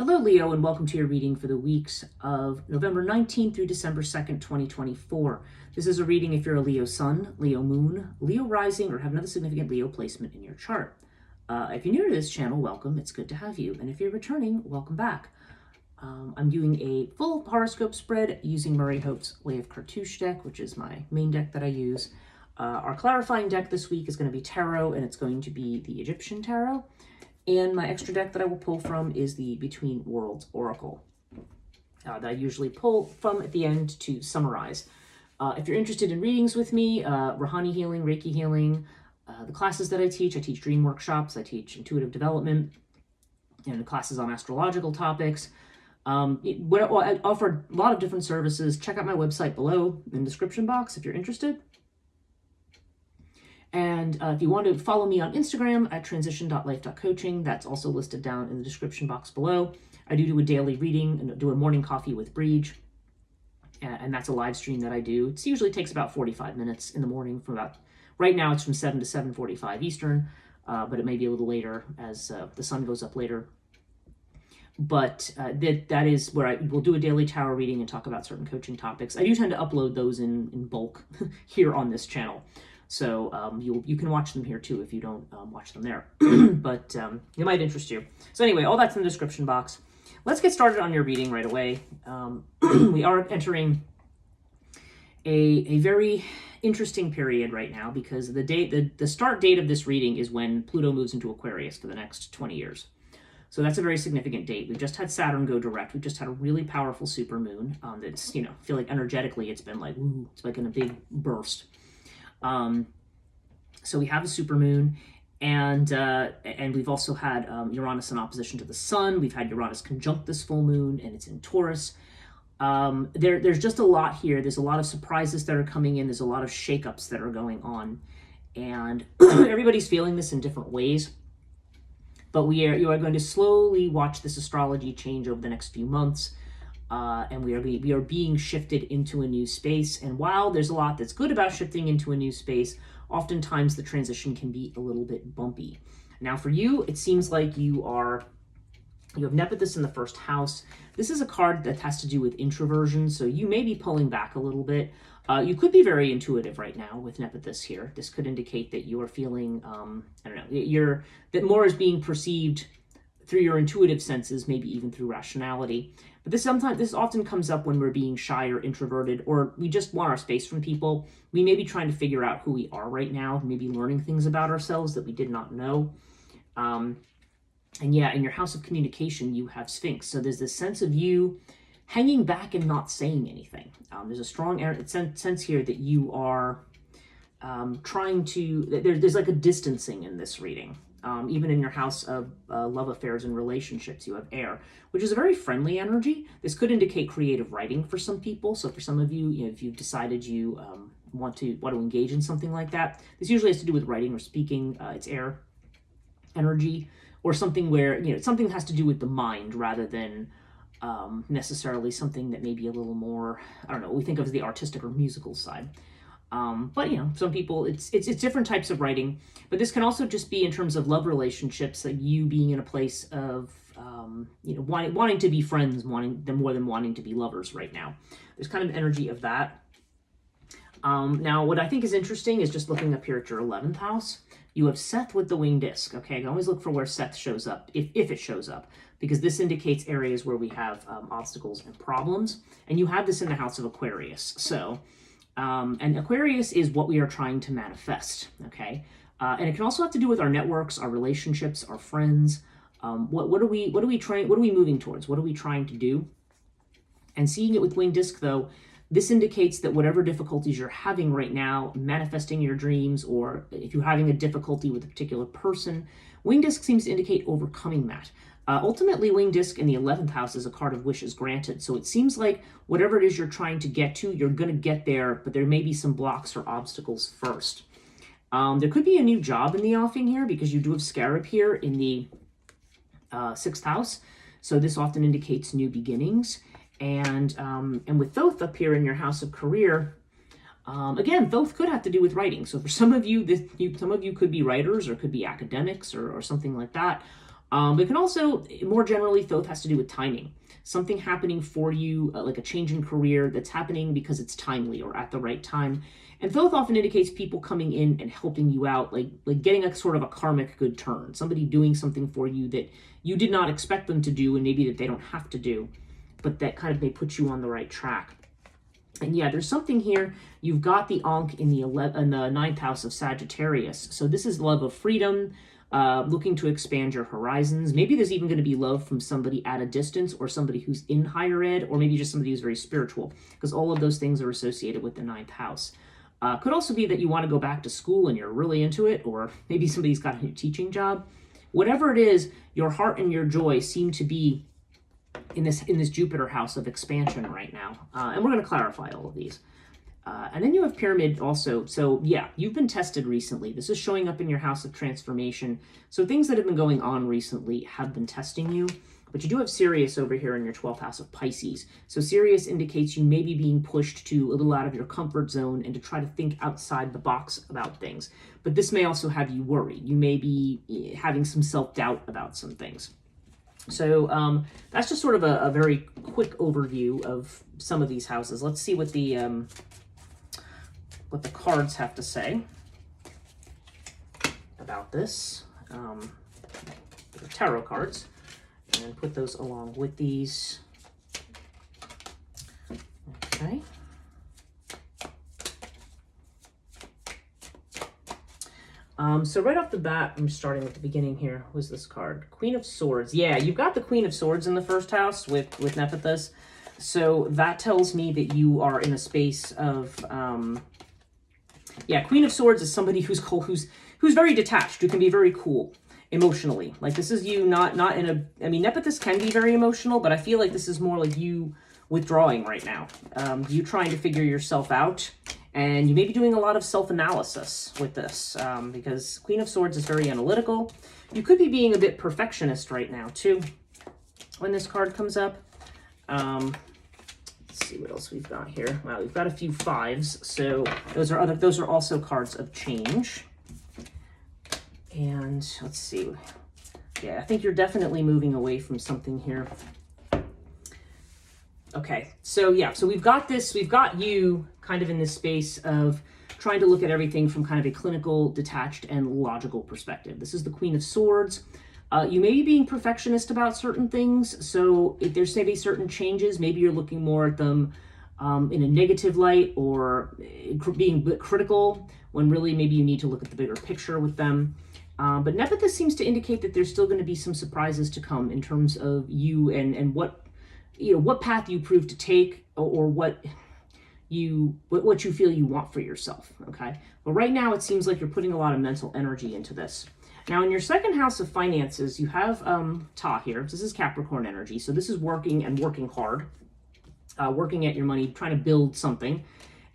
Hello, Leo, and welcome to your reading for the weeks of November 19th through December 2nd, 2024. This is a reading if you're a Leo Sun, Leo Moon, Leo Rising, or have another significant Leo placement in your chart. If you're new to this channel, welcome. It's good to have you. And if you're returning, welcome back. I'm doing a full horoscope spread using Murray Hope's Way of Cartouche deck, which is my main deck that I use. Our clarifying deck this week is going to be Tarot, and it's going to be the Egyptian Tarot. And my extra deck that I will pull from is the Between Worlds Oracle that I usually pull from at the end to summarize. If you're interested in readings with me, Rahani healing, Reiki healing, the classes that I teach dream workshops, I teach intuitive development, and the classes on astrological topics. I offer a lot of different services. Check out my website below in the description box if you're interested. And if you want to follow me on Instagram at transition.life.coaching, that's also listed down in the description box below. I do a daily reading and do a morning coffee with Breege. And that's a live stream that I do. It usually takes about 45 minutes in the morning right now it's from 7 to 7:45 Eastern, but it may be a little later as the sun goes up later. But that is where I will do a daily tarot reading and talk about certain coaching topics. I do tend to upload those in bulk here on this channel. So you can watch them here too if you don't watch them there, but it might interest you. So anyway, all that's in the description box. Let's get started on your reading right away. We are entering a very interesting period right now because the start date of this reading is when Pluto moves into Aquarius for the next 20 years. So that's a very significant date. We've just had Saturn go direct. We've just had a really powerful supermoon that's, I feel like energetically it's been like, ooh, it's like in a big burst. So we have a supermoon, and we've also had Uranus in opposition to the sun. We've had Uranus conjunct this full moon, and it's in Taurus. There's just a lot here. There's a lot of surprises that are coming in. There's a lot of shakeups that are going on, and everybody's feeling this in different ways. But you are going to slowly watch this astrology change over the next few months. And we are being shifted into a new space. And while there's a lot that's good about shifting into a new space, oftentimes the transition can be a little bit bumpy. Now for you, it seems like you have Nephthys in the first house. This is a card that has to do with introversion, so you may be pulling back a little bit. You could be very intuitive right now with Nephthys here. This could indicate that you are feeling, that more is being perceived through your intuitive senses, maybe even through rationality. But this often comes up when we're being shy or introverted, or we just want our space from people. We may be trying to figure out who we are right now, maybe learning things about ourselves that we did not know. And yeah, in your house of communication, you have Sphinx. So there's this sense of you hanging back and not saying anything. There's a strong sense here that you are there's like a distancing in this reading. Even in your house of love affairs and relationships, you have air, which is a very friendly energy. This could indicate creative writing for some people. So for some of you, if you've decided you want to engage in something like that, this usually has to do with writing or speaking. It's air energy, or something where something has to do with the mind rather than necessarily something that may be a little more, we think of as the artistic or musical side. But some people, it's different types of writing, but this can also just be in terms of love relationships, like you being in a place of, wanting to be friends, more than wanting to be lovers right now. There's kind of energy of that. Now, what I think is interesting is just looking up here at your 11th house. You have Seth with the winged disc. Okay, I can always look for where Seth shows up, if it shows up, because this indicates areas where we have obstacles and problems. And you have this in the house of Aquarius. So, and Aquarius is what we are trying to manifest. Okay, and it can also have to do with our networks, our relationships, our friends. What are we moving towards? What are we trying to do? And seeing it with winged disc, though, this indicates that whatever difficulties you're having right now, manifesting your dreams, or if you're having a difficulty with a particular person, winged disc seems to indicate overcoming that. Ultimately, winged disc in the 11th house is a card of wishes granted. So it seems like whatever it is you're trying to get to, you're going to get there, but there may be some blocks or obstacles first. There could be a new job in the offing here because you do have Scarab here in the 6th house. So this often indicates new beginnings. And with Thoth up here in your house of career, again, Thoth could have to do with writing. So for some of you, some of you could be writers or could be academics or something like that. But it can also, more generally, Thoth has to do with timing. Something happening for you, like a change in career that's happening because it's timely or at the right time. And Thoth often indicates people coming in and helping you out, like getting a sort of a karmic good turn. Somebody doing something for you that you did not expect them to do, and maybe that they don't have to do, but that kind of may put you on the right track. And yeah, there's something here. You've got the Ankh in the ninth house of Sagittarius. So this is love of freedom, looking to expand your horizons. Maybe there's even going to be love from somebody at a distance, or somebody who's in higher ed, or maybe just somebody who's very spiritual, because all of those things are associated with the ninth house. Could also be that you want to go back to school and you're really into it, or maybe somebody's got a new teaching job. Whatever it is, your heart and your joy seem to be in this Jupiter house of expansion right now. And we're going to clarify all of these. And then you have Pyramid also. So yeah, you've been tested recently. This is showing up in your house of transformation. So things that have been going on recently have been testing you. But you do have Sirius over here in your 12th house of Pisces. So Sirius indicates you may be being pushed to a little out of your comfort zone and to try to think outside the box about things. But this may also have you worried. You may be having some self-doubt about some things. So that's just sort of a very quick overview of some of these houses. Let's see what the cards have to say about this. The tarot cards, and put those along with these. Okay. So right off the bat, I'm starting with the beginning here. What was this card? Queen of Swords. Yeah, you've got the Queen of Swords in the first house with Nephthys. So that tells me that you are in a space of, yeah, Queen of Swords is somebody who's cool, who's very detached, who can be very cool emotionally. Like this is you not in a, I mean, Nephthys can be very emotional, but I feel like this is more like you withdrawing right now. You trying to figure yourself out. And you may be doing a lot of self-analysis with this, because Queen of Swords is very analytical. You could be being a bit perfectionist right now, too, when this card comes up. Let's see what else we've got here. Wow, we've got a few fives, so those are also cards of change. And let's see. Yeah, I think you're definitely moving away from something here. Okay, so yeah, so we've got you kind of in this space of trying to look at everything from kind of a clinical, detached, and logical perspective. This is the Queen of Swords. You may be being perfectionist about certain things, so if there's maybe certain changes, maybe you're looking more at them in a negative light, or being critical, when really maybe you need to look at the bigger picture with them. But Nephthys seems to indicate that there's still going to be some surprises to come in terms of you and what path you prove to take, or what you feel you want for yourself, okay? But right now it seems like you're putting a lot of mental energy into this. Now in your second house of finances, you have Ta here. This is Capricorn energy, so this is working hard, working at your money, trying to build something.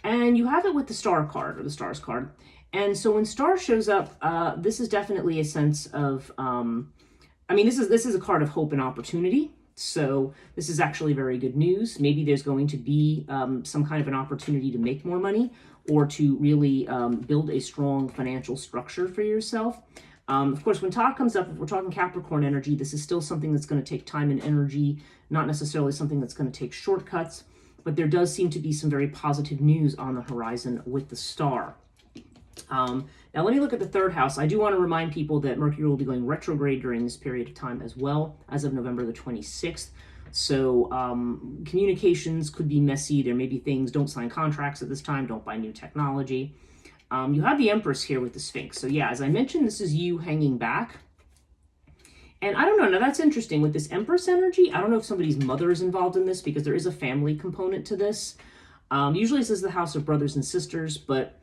And you have it with the Star card, or the Stars card. And so when Star shows up, this is definitely a sense of, this is a card of hope and opportunity. So this is actually very good news. Maybe there's going to be some kind of an opportunity to make more money, or to really build a strong financial structure for yourself. Of course, when Ta comes up, if we're talking Capricorn energy, this is still something that's going to take time and energy, not necessarily something that's going to take shortcuts, but there does seem to be some very positive news on the horizon with the Star. Now let me look at the third house. I do want to remind people that Mercury will be going retrograde during this period of time as well, as of November the 26th. So communications could be messy. There may be things, don't sign contracts at this time, don't buy new technology. You have the Empress here with the Sphinx. So yeah, as I mentioned, this is you hanging back. And I don't know, now that's interesting with this Empress energy. I don't know if somebody's mother is involved in this, because there is a family component to this. Usually this is the house of brothers and sisters, but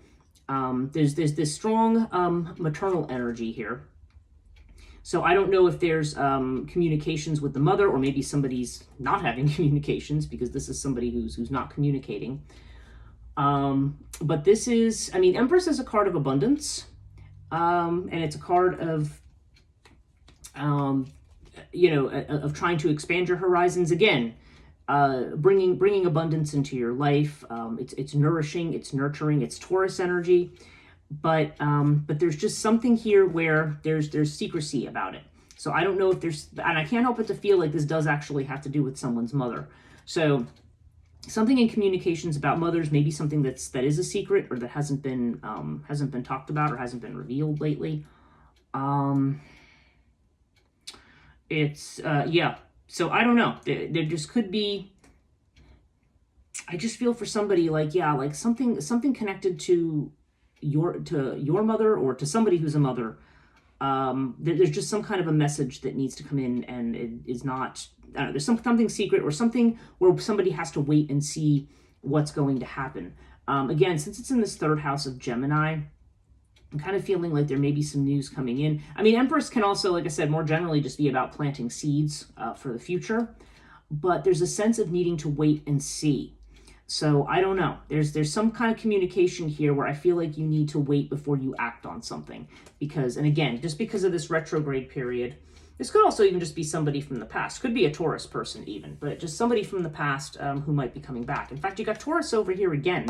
there's this strong maternal energy here. So I don't know if there's communications with the mother, or maybe somebody's not having communications, because this is somebody who's not communicating. But this is, Empress is a card of abundance, and it's a card of, of trying to expand your horizons again. Bringing abundance into your life. It's nourishing, it's nurturing, it's Taurus energy, but there's just something here where there's secrecy about it. So I don't know if there's, and I can't help but to feel like this does actually have to do with someone's mother. So something in communications about mothers, maybe something that is a secret or that hasn't been talked about or hasn't been revealed lately. It's yeah. So I don't know. There just could be. I just feel for somebody like, yeah, like something connected to your mother or to somebody who's a mother. There's just some kind of a message that needs to come in, and it is not. I don't know, there's something secret or something where somebody has to wait and see what's going to happen. Again, since it's in this third house of Gemini, I'm kind of feeling like there may be some news coming in. I mean, Empress can also, like I said, more generally just be about planting seeds for the future. But there's a sense of needing to wait and see. So I don't know. There's some kind of communication here where I feel like you need to wait before you act on something. Because, and again, just because of this retrograde period, this could also even just be somebody from the past. Could be a Taurus person even, but just somebody from the past who might be coming back. In fact, you got Taurus over here again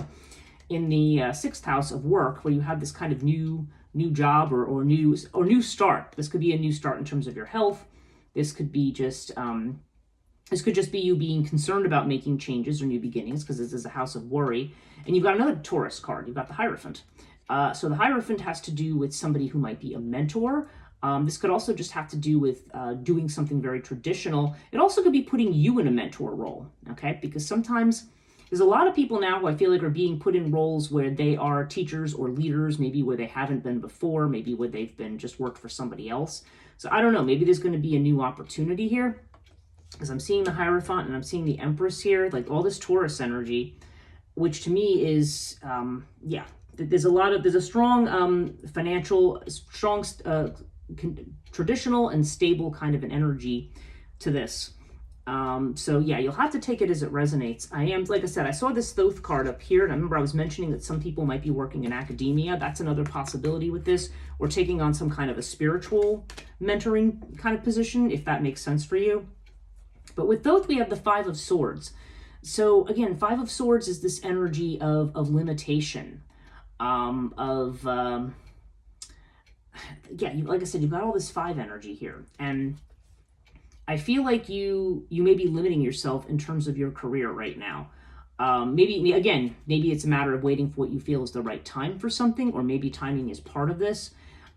in the sixth house of work, where you have this kind of new job or new start. This could be a new start in terms of your health. This could be just this could just be you being concerned about making changes or new beginnings, because this is a house of worry. And you've got another Taurus card. You've got the Hierophant. So the Hierophant has to do with somebody who might be a mentor. This could also just have to do with doing something very traditional. It also could be putting you in a mentor role, okay? Because sometimes there's a lot of people now who I feel like are being put in roles where they are teachers or leaders, maybe where they haven't been before, maybe where they've been just worked for somebody else. So I don't know, maybe there's going to be a new opportunity here, because I'm seeing the Hierophant and I'm seeing the Empress here, like all this Taurus energy, which to me is, yeah, there's a strong financial, strong traditional and stable kind of an energy to this. So yeah, you'll have to take it as it resonates. Like I said, I saw this Thoth card up here, and I remember I was mentioning that some people might be working in academia. That's another possibility with this, or taking on some kind of a spiritual mentoring kind of position, if that makes sense for you. But with Thoth, we have the Five of Swords. So again, Five of Swords is this energy of limitation, yeah, like I said, you've got all this five energy here, and I feel like you may be limiting yourself in terms of your career right now. Maybe it's a matter of waiting for what you feel is the right time for something, or maybe timing is part of this.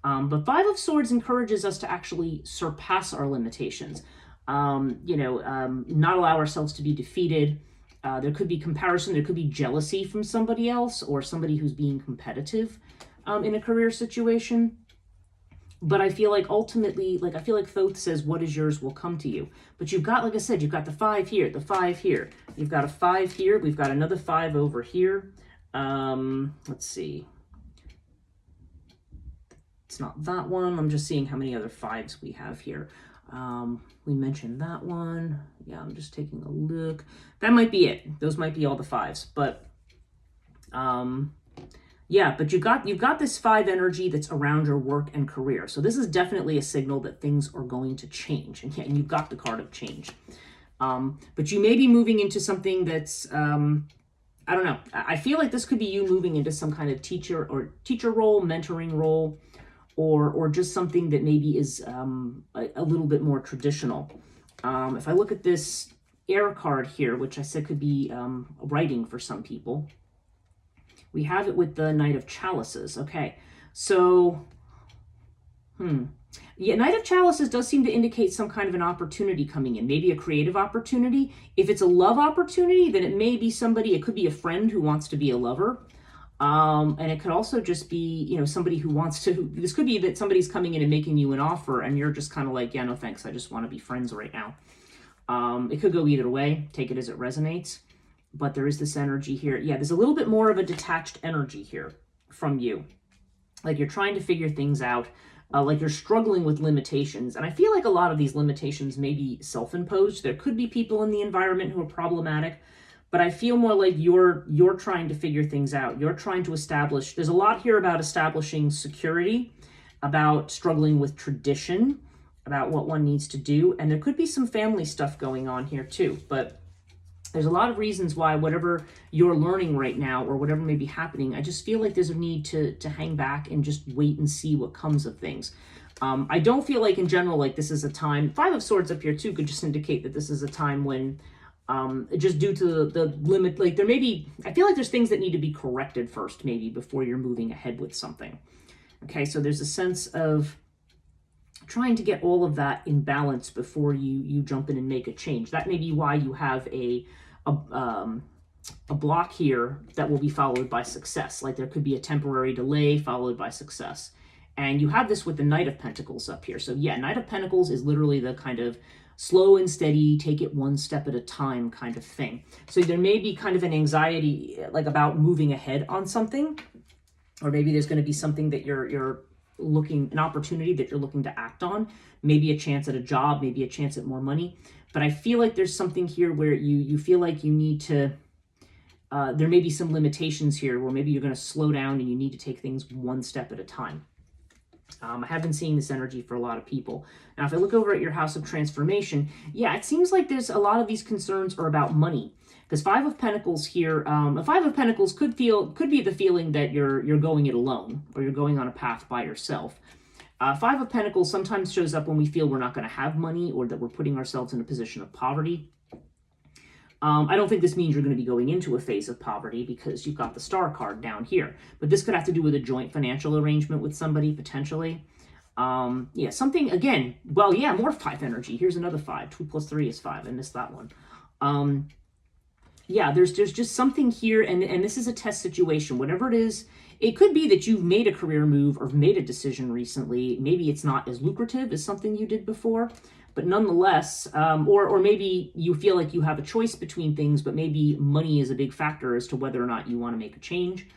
But Five of Swords encourages us to actually surpass our limitations. Not allow ourselves to be defeated. There could be comparison, there could be jealousy from somebody else, or somebody who's being competitive in a career situation. But I feel like ultimately, I feel like Thoth says, what is yours will come to you. But you've got, like I said, you've got the five here, the five here. You've got a five here. We've got another five over here. Let's see. It's not that one. I'm just seeing how many other fives we have here. We mentioned that one. Yeah, I'm just taking a look. That might be it. Those might be all the fives. But yeah, but you've got this five energy that's around your work and career. So this is definitely a signal that things are going to change. And you've got the card of change. But you may be moving into something that's, I don't know. I feel like this could be you moving into some kind of teacher role, mentoring role, or just something that maybe is a little bit more traditional. If I look at this air card here, which I said could be writing for some people, we have it with the Knight of Chalices. Okay, so, yeah, Knight of Chalices does seem to indicate some kind of an opportunity coming in, maybe a creative opportunity. If it's a love opportunity, then it may be somebody, it could be a friend who wants to be a lover. And it could also just be, somebody who wants to, this could be that somebody's coming in and making you an offer and you're just kind of like, yeah, no thanks, I just want to be friends right now. It could go either way, take it as it resonates. But there is this energy here. Yeah, there's a little bit more of a detached energy here from you. Like you're trying to figure things out, like you're struggling with limitations. And I feel like a lot of these limitations may be self-imposed. There could be people in the environment who are problematic, but I feel more like you're trying to figure things out. You're trying to establish, there's a lot here about establishing security, about struggling with tradition, about what one needs to do. And there could be some family stuff going on here too, but there's a lot of reasons why whatever you're learning right now or whatever may be happening, I just feel like there's a need to hang back and just wait and see what comes of things. I don't feel like in general, like this is a time, Five of Swords up here too could just indicate that this is a time when, just due to the limit, like there may be, I feel like there's things that need to be corrected first, maybe before you're moving ahead with something. Okay, so there's a sense of trying to get all of that in balance before you jump in and make a change. That may be why you have a block here that will be followed by success. Like there could be a temporary delay followed by success. And you have this with the Knight of Pentacles up here. So yeah, Knight of Pentacles is literally the kind of slow and steady, take it one step at a time kind of thing. So there may be kind of an anxiety like about moving ahead on something, or maybe there's going to be something that you're looking, an opportunity that you're looking to act on, maybe a chance at a job, maybe a chance at more money. But I feel like there's something here where you feel like you need to, there may be some limitations here where maybe you're going to slow down and you need to take things one step at a time. I have been seeing this energy for a lot of people. Now, if I look over at your House of Transformation, yeah, it seems like there's a lot of these concerns are about money. Because Five of Pentacles here, a Five of Pentacles could be the feeling that you're going it alone, or you're going on a path by yourself. Five of Pentacles sometimes shows up when we feel we're not going to have money, or that we're putting ourselves in a position of poverty. I don't think this means you're going to be going into a phase of poverty because you've got the Star card down here. But this could have to do with a joint financial arrangement with somebody, potentially. Yeah, something, again, well, yeah, more 5 energy. Here's another 5. 2 plus 3 is 5. I missed that one. Yeah, there's just something here, and this is a test situation. Whatever it is, it could be that you've made a career move or made a decision recently. Maybe it's not as lucrative as something you did before. But nonetheless, or maybe you feel like you have a choice between things, but maybe money is a big factor as to whether or not you want to make a change.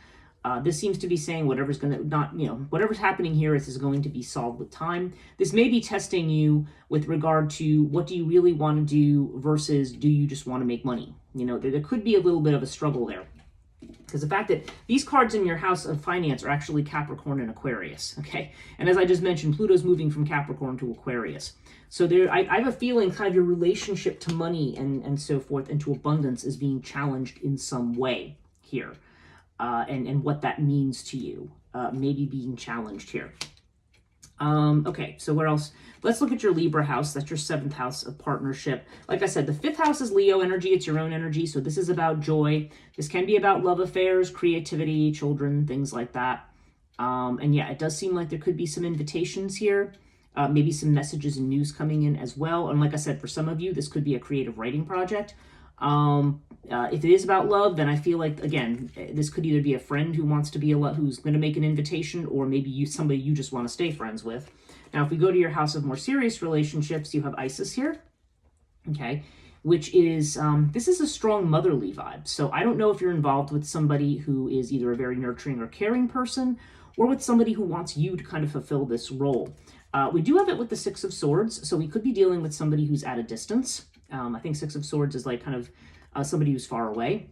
This seems to be saying whatever's going to whatever's happening here is going to be solved with time. This may be testing you with regard to what do you really want to do versus do you just want to make money? There could be a little bit of a struggle there. Because the fact that these cards in your House of Finance are actually Capricorn and Aquarius, okay? And as I just mentioned, Pluto's moving from Capricorn to Aquarius. So I have a feeling kind of your relationship to money and so forth and to abundance is being challenged in some way here. And what that means to you, maybe being challenged here. Okay, so where else? Let's look at your Libra house. That's your 7th house of partnership. Like I said, the 5th house is Leo energy. It's your own energy. So this is about joy. This can be about love affairs, creativity, children, things like that. And yeah, it does seem like there could be some invitations here. Maybe some messages and news coming in as well. And like I said, for some of you, this could be a creative writing project. If it is about love, then I feel like, again, this could either be a friend who wants to be who's going to make an invitation, or maybe somebody you just want to stay friends with. Now, if we go to your House of more serious relationships, you have Isis here, okay, which is, this is a strong motherly vibe. So I don't know if you're involved with somebody who is either a very nurturing or caring person, or with somebody who wants you to kind of fulfill this role. We do have it with the 6 of Swords, so we could be dealing with somebody who's at a distance. I think 6 of Swords is like kind of somebody who's far away.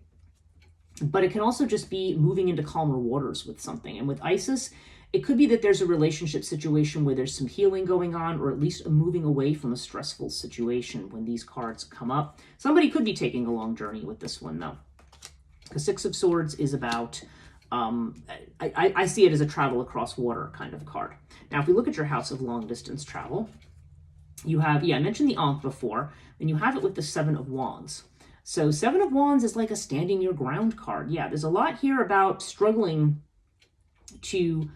But it can also just be moving into calmer waters with something. And with Isis, it could be that there's a relationship situation where there's some healing going on, or at least a moving away from a stressful situation when these cards come up. Somebody could be taking a long journey with this one, though. Because 6 of Swords is about, I see it as a travel across water kind of card. Now, if we look at your House of long distance travel, you have, I mentioned the Ankh before, and you have it with the 7 of Wands. So 7 of Wands is like a standing your ground card. Yeah, there's a lot here about struggling to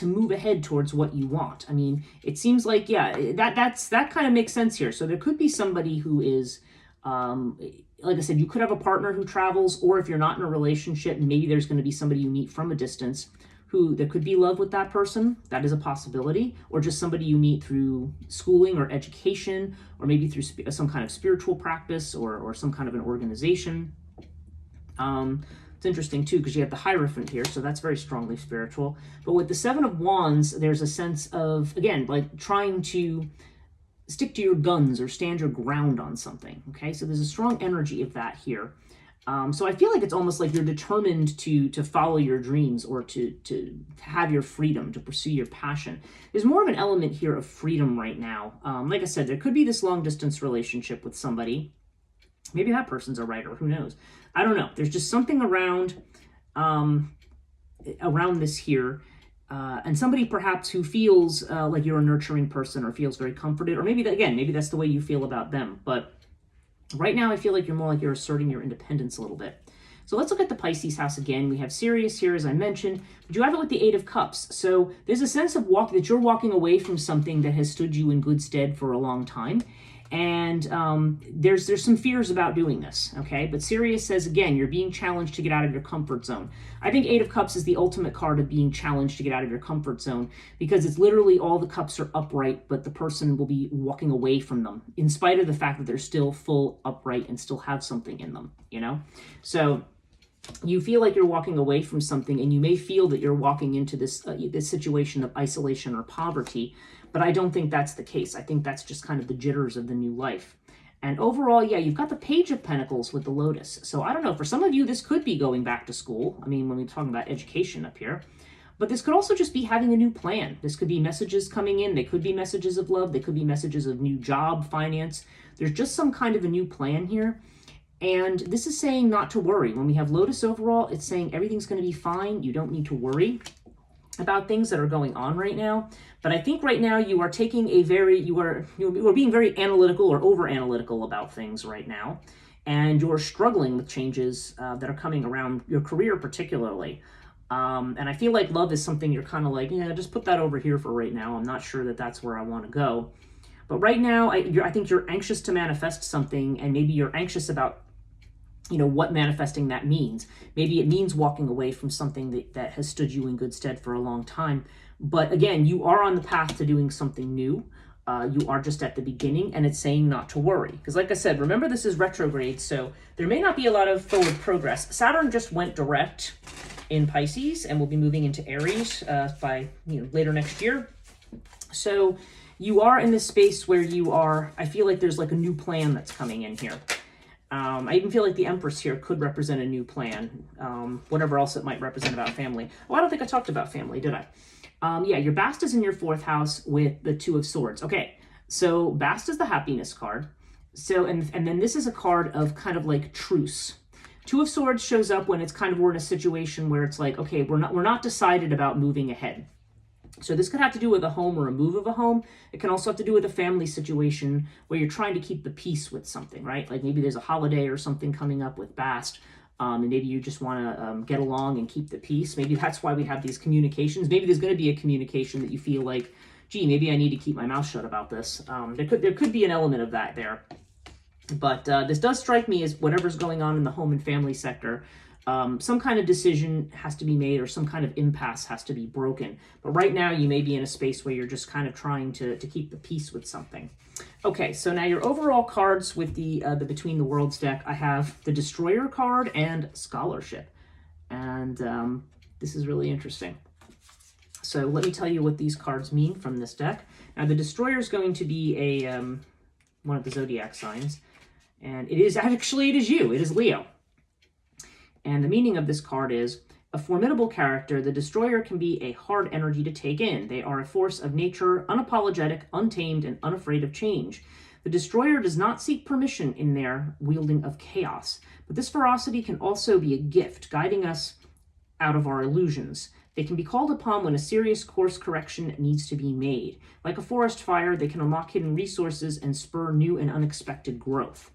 move ahead towards what you want. I mean, it seems like, that kind of makes sense here. So there could be somebody who is, like I said, you could have a partner who travels, or if you're not in a relationship, maybe there's going to be somebody you meet from a distance who there could be love with that person. That is a possibility. Or just somebody you meet through schooling or education, or maybe through some kind of spiritual practice or some kind of an organization. It's interesting too, because you have the Hierophant here, so that's very strongly spiritual. But with the 7 of Wands, there's a sense of, again, like trying to stick to your guns or stand your ground on something, okay? So there's a strong energy of that here. So I feel like it's almost like you're determined to follow your dreams, or to have your freedom, to pursue your passion. There's more of an element here of freedom right now. Like I said, there could be this long distance relationship with somebody. Maybe that person's a writer, who knows? I don't know. There's just something around this here. and somebody perhaps who feels like you're a nurturing person or feels very comforted, or maybe that, again, maybe that's the way you feel about them. But right now, I feel like you're asserting your independence a little bit. So let's look at the Pisces house again. We have Sirius here, as I mentioned, but you have it with the Eight of Cups. So there's a sense of that you're walking away from something that has stood you in good stead for a long time. And there's some fears about doing this, okay? But Sirius says, again, you're being challenged to get out of your comfort zone. I think Eight of Cups is the ultimate card of being challenged to get out of your comfort zone, because it's literally all the cups are upright, but the person will be walking away from them, in spite of the fact that they're still full upright and still have something in them, you know? So you feel like you're walking away from something, and you may feel that you're walking into this situation of isolation or poverty, but I don't think that's the case. I think that's just kind of the jitters of the new life. And overall, yeah, you've got the Page of Pentacles with the Lotus. So I don't know, for some of you, this could be going back to school. I mean, when we're talking about education up here. But this could also just be having a new plan. This could be messages coming in. They could be messages of love. They could be messages of new job, finance. There's just some kind of a new plan here. And this is saying not to worry. When we have Lotus overall, it's saying everything's going to be fine. You don't need to worry about things that are going on right now. But I think right now you are taking you are being very analytical or over analytical about things right now. And you're struggling with changes that are coming around your career particularly. And I feel like love is something you're kind of like, yeah, just put that over here for right now. I'm not sure that that's where I want to go. But right now, I think you're anxious to manifest something, and maybe you're anxious about what manifesting that means. Maybe it means walking away from something that has stood you in good stead for a long time. But again, you are on the path to doing something new. You are just at the beginning, and it's saying not to worry. Because like I said, remember this is retrograde, so there may not be a lot of forward progress. Saturn just went direct in Pisces and will be moving into Aries by later next year. So you are in this space where I feel like there's like a new plan that's coming in here. I even feel like the Empress here could represent a new plan, whatever else it might represent about family. Oh, I don't think I talked about family, did I? Yeah, your Bast is in your 4th house with the Two of Swords. Okay, so Bast is the happiness card. So, and then this is a card of kind of like truce. Two of Swords shows up when we're in a situation where it's like, okay, we're not decided about moving ahead. So this could have to do with a home or a move of a home. It can also have to do with a family situation where you're trying to keep the peace with something, right? Like maybe there's a holiday or something coming up with Bast, and maybe you just want to get along and keep the peace. Maybe that's why we have these communications. Maybe there's going to be a communication that you feel like, gee, maybe I need to keep my mouth shut about this. There could be an element of that there. But this does strike me as whatever's going on in the home and family sector, some kind of decision has to be made, or some kind of impasse has to be broken. But right now you may be in a space where you're just kind of trying to keep the peace with something. Okay, so now your overall cards with the Between the Worlds deck, I have the Destroyer card and Scholarship. And this is really interesting. So let me tell you what these cards mean from this deck. Now the Destroyer is going to be one of the zodiac signs. And it is you. It is Leo. And the meaning of this card is, a formidable character, the Destroyer can be a hard energy to take in. They are a force of nature, unapologetic, untamed, and unafraid of change. The Destroyer does not seek permission in their wielding of chaos, but this ferocity can also be a gift, guiding us out of our illusions. They can be called upon when a serious course correction needs to be made. Like a forest fire, they can unlock hidden resources and spur new and unexpected growth.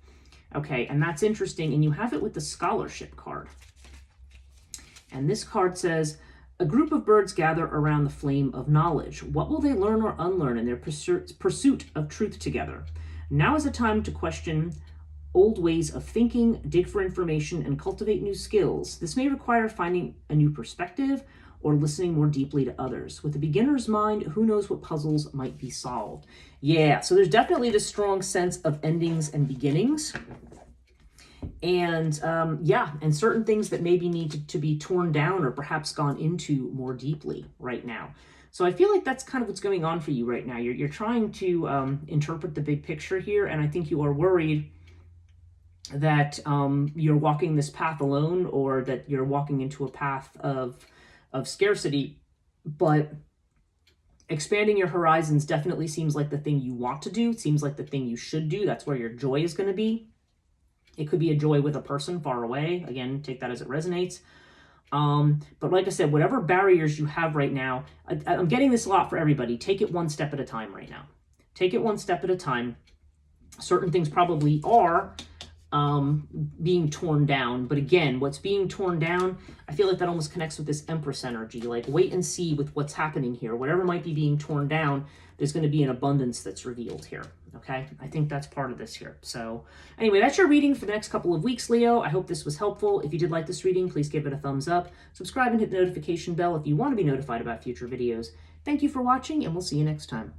Okay, and that's interesting, and you have it with the Scholarship card. And this card says, a group of birds gather around the flame of knowledge. What will they learn or unlearn in their pursuit of truth together? Now is a time to question old ways of thinking, dig for information, and cultivate new skills. This may require finding a new perspective or listening more deeply to others. With a beginner's mind, who knows what puzzles might be solved? Yeah, so there's definitely this strong sense of endings and beginnings. And and certain things that maybe need to be torn down or perhaps gone into more deeply right now. So I feel like that's kind of what's going on for you right now. You're trying to interpret the big picture here, and I think you are worried that you're walking this path alone, or that you're walking into a path of scarcity. But expanding your horizons definitely seems like the thing you want to do. It seems like the thing you should do. That's where your joy is going to be. It could be a joy with a person far away. Again, take that as it resonates. But like I said, whatever barriers you have right now, I'm getting this a lot for everybody. Take it one step at a time right now. Take it one step at a time. Certain things probably are being torn down. But again, what's being torn down, I feel like that almost connects with this Empress energy. Like, wait and see with what's happening here. Whatever might be being torn down, there's going to be an abundance that's revealed here. Okay, I think that's part of this here. So anyway, that's your reading for the next couple of weeks, Leo. I hope this was helpful. If you did like this reading, please give it a thumbs up. Subscribe and hit the notification bell if you want to be notified about future videos. Thank you for watching, and we'll see you next time.